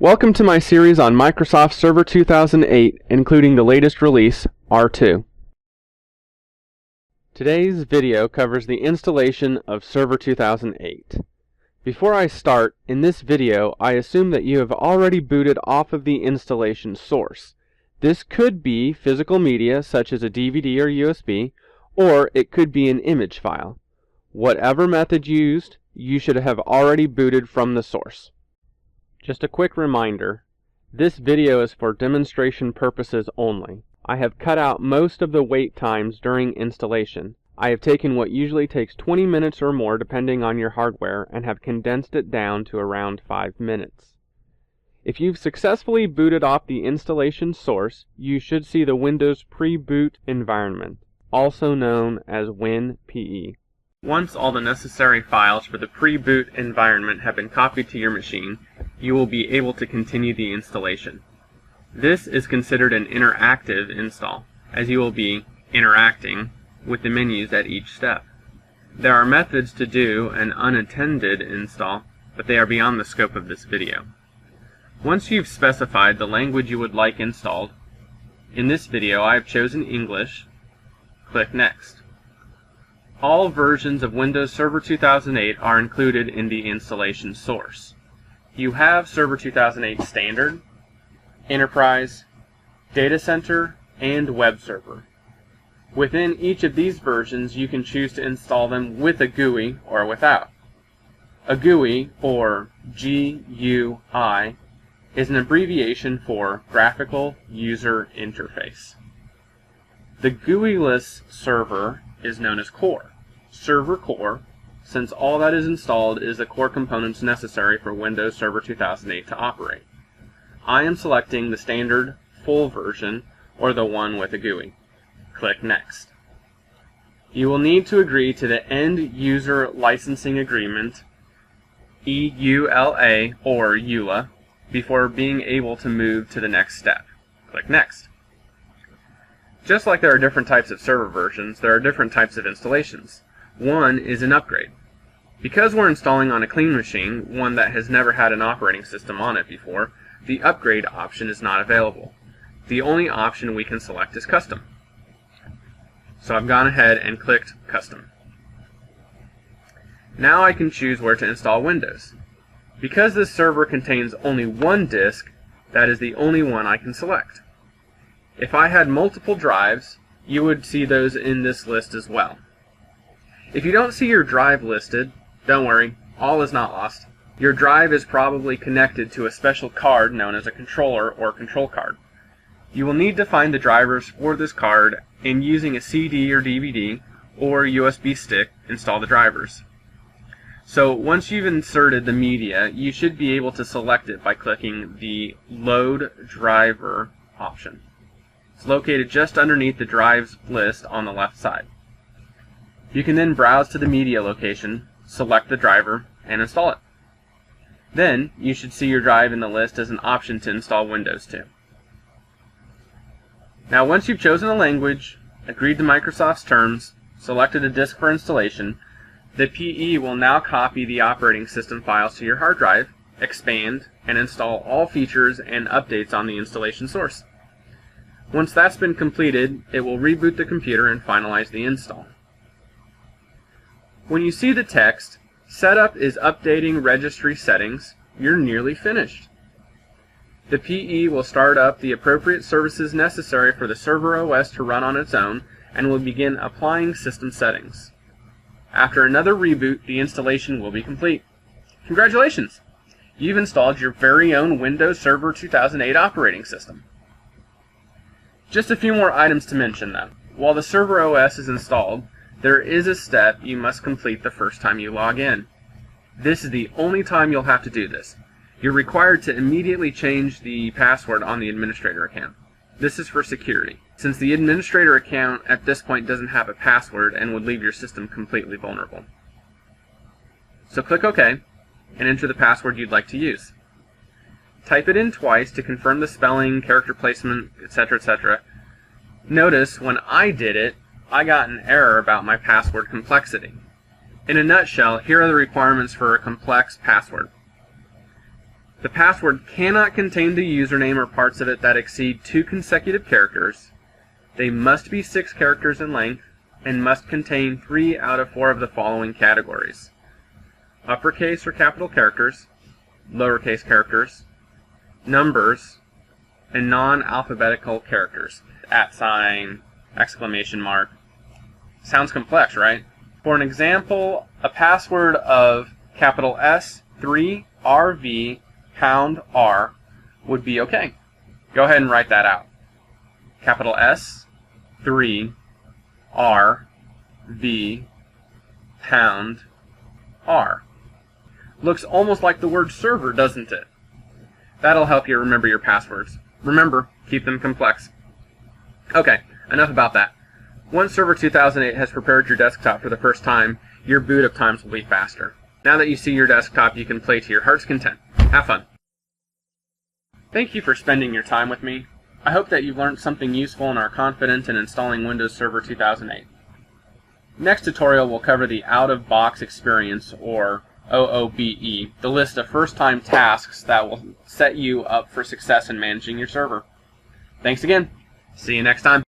Welcome to my series on Microsoft Server 2008, including the latest release, R2. Today's video covers the installation of Server 2008. Before I start, in this video I assume that you have already booted off of the installation source. This could be physical media such as a DVD or USB, or it could be an image file. Whatever method used, you should have already booted from the source. Just a quick reminder, this video is for demonstration purposes only. I have cut out most of the wait times during installation. I have taken what usually takes 20 minutes or more depending on your hardware and have condensed it down to around 5 minutes. If you've successfully booted off the installation source, you should see the Windows pre-boot environment, also known as WinPE. Once all the necessary files for the pre-boot environment have been copied to your machine, you will be able to continue the installation. This is considered an interactive install, as you will be interacting with the menus at each step. There are methods to do an unattended install, but they are beyond the scope of this video. Once you've specified the language you would like installed, in this video I have chosen English. Click Next. All versions of Windows Server 2008 are included in the installation source. You have Server 2008 Standard, Enterprise, Data Center, and Web Server. Within each of these versions, you can choose to install them with a GUI or without. A GUI, or GUI, is an abbreviation for Graphical User Interface. The GUI-less server is known as Core. Server Core, since all that is installed is the core components necessary for Windows Server 2008 to operate. I am selecting the standard full version, or the one with a GUI. Click Next. You will need to agree to the End User Licensing Agreement, EULA or EULA, before being able to move to the next step. Click Next. Just like there are different types of server versions, there are different types of installations. One is an upgrade. Because we're installing on a clean machine, one that has never had an operating system on it before, the upgrade option is not available. The only option we can select is Custom. So I've gone ahead and clicked Custom. Now I can choose where to install Windows. Because this server contains only one disk, that is the only one I can select. If I had multiple drives, you would see those in this list as well. If you don't see your drive listed, don't worry, all is not lost. Your drive is probably connected to a special card known as a controller or control card. You will need to find the drivers for this card and using a CD or DVD or USB stick, install the drivers. So once you've inserted the media, you should be able to select it by clicking the Load Driver option. It's located just underneath the drives list on the left side. You can then browse to the media location, select the driver, and install it. Then, you should see your drive in the list as an option to install Windows to. Now once you've chosen a language, agreed to Microsoft's terms, selected a disk for installation, the PE will now copy the operating system files to your hard drive, expand, and install all features and updates on the installation source. Once that's been completed, it will reboot the computer and finalize the install. When you see the text, Setup is updating registry settings, you're nearly finished. The PE will start up the appropriate services necessary for the server OS to run on its own and will begin applying system settings. After another reboot, the installation will be complete. Congratulations! You've installed your very own Windows Server 2008 operating system. Just a few more items to mention though. While the server OS is installed, there is a step you must complete the first time you log in. This is the only time you'll have to do this. You're required to immediately change the password on the administrator account. This is for security, since the administrator account at this point doesn't have a password and would leave your system completely vulnerable. So click OK and enter the password you'd like to use. Type it in twice to confirm the spelling, character placement, etc., etc. Notice when I did it, I got an error about my password complexity. In a nutshell, here are the requirements for a complex password. The password cannot contain the username or parts of it that exceed 2 consecutive characters. They must be 6 characters in length and must contain 3 out of 4 of the following categories: uppercase or capital characters, lowercase characters, numbers, and non-alphabetical characters. @ exclamation mark. Sounds complex, right? For an example, a password of capital S 3 RV pound R would be okay. Go ahead and write that out. Capital S 3 R V pound R. Looks almost like the word server, doesn't it? That'll help you remember your passwords. Remember, keep them complex. Okay, enough about that. Once Server 2008 has prepared your desktop for the first time, your boot up times will be faster. Now that you see your desktop, you can play to your heart's content. Have fun. Thank you for spending your time with me. I hope that you've learned something useful and are confident in installing Windows Server 2008. Next tutorial will cover the out-of-box experience, or OOBE, the list of first-time tasks that will set you up for success in managing your server. Thanks again. See you next time.